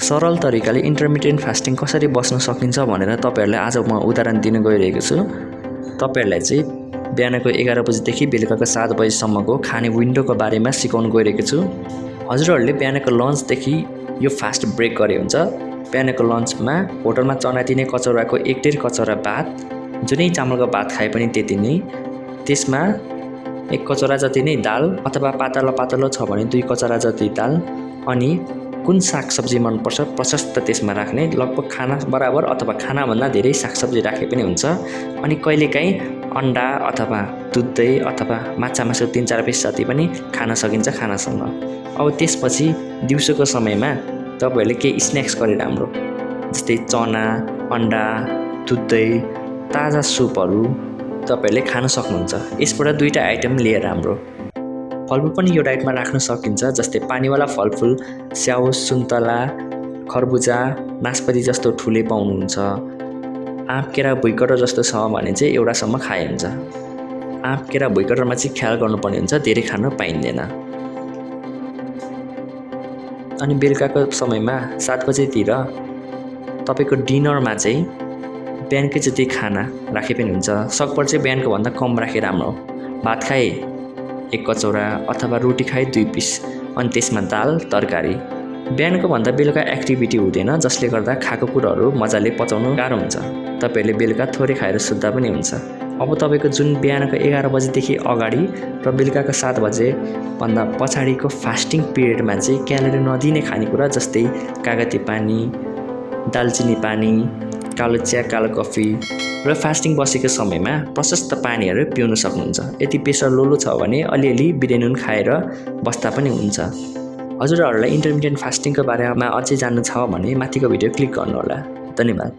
सरल तरिकाले इन्टरमिटेन्ट फास्टिङ कसरी बस्न सकिन्छ भनेर तपाईहरुलाई आज म उदाहरण दिन गइरहेको छु। तपाईहरुलाई चाहिँ बिहानको 11 बजेदेखि बेलुकाको 7 बजेसम्मको खाने विन्डोको बारेमा सिकाउन गइरहेको छु। हजुरहरुले बिहानको लन्चदेखि यो फास्ट ब्रेक गरे हुन्छ। बिहानको लन्चमा होटलमा चना दिने कचौराको 1.5 कचौरा भात, जुनै चामलको भात खाए पनि त्यति नै, त्यसमा 1 कचौरा जति नै दाल अथवा पातलो छ भने 2 कचौरा जति दाल, अनि कुन सागसब्जी मन पर्छ प्रशस्त त्यसमा राख्ने, लगभग खाना बराबर अथवा खानाभन्दा धेरै सागसब्जी राखे पनि हुन्छ। अनि कहिलेकाहीँ अन्डा अथवा दुध दही अथवा माछा मासु 3-4 पिस जति पनि खान सकिन्छ खानासँग। अब त्यसपछि दिउँसोको समयमा तपाईहरुले केही स्न्याक्स गरे राम्रो, जस्तै चना, अन्डा, दुध दही, ताजा सुपहरू तपाईहरुले खान सक्नुहुन्छ। यसबाट 2टा आइटम लिए राम्रो। फलफुल पनि यो डाइटमा राख्न सकिन्छ, जस्तै पानीवाला फलफुल स्याउ, सुन्तला, खरबुजा, नास्पाती जस्तो ठुले पाउनुहुन्छ। आँप, केरा, भुइँकटो जस्तो छ भने चाहिँ एउटासम्म खाए हुन्छ। आँप, केरा, भुइँकटोमा चाहिँ ख्याल गर्नुपर्ने हुन्छ, धेरै खान पाइँदैन। अनि बेलुकाको समयमा 7 बजेतिर तपाईको डिनरमा चाहिँ बिहानकै जति खाना राखे पनि हुन्छ। सकभर चाहिँ बिहानको भन्दा कम राखे राम्रो। भात खाए 1 कचौरा अथवा रोटी खाए 2 पिस, अनि त्यसमा दाल, तरकारी। बिहानको भन्दा बेलुका एक्टिभिटी हुँदैन, जसले गर्दा खाएको कुराहरू मजाले पचाउनु गाह्रो हुन्छ। तपाईहरुले बेलुका थोरै खाएर सुत्दा पनि हुन्छ। अब तपाईको जुन बिहानको 11 बजेदेखि अगाडि र बेलुकाको 7 बजे भन्दा पछाडिको फास्टिङ पिरियडमा चाहिँ क्यालोरी नदिने खानेकुरा, जस्तै कागती पानी, दालचिनी पानी, कालो चिया, कालो कफी र फास्टिङ बसेको समयमा प्रशस्त पानीहरू पिउन सक्नुहुन्छ। यदि प्रेसर लो छ भने अलिअलि बिरेनुन खाएर बस्दा पनि हुन्छ। हजुरहरूलाई इन्टरमिटेन्ट फास्टिङको बारेमा अझै जान्नु छ भने माथिको भिडियो क्लिक गर्नुहोला। धन्यवाद।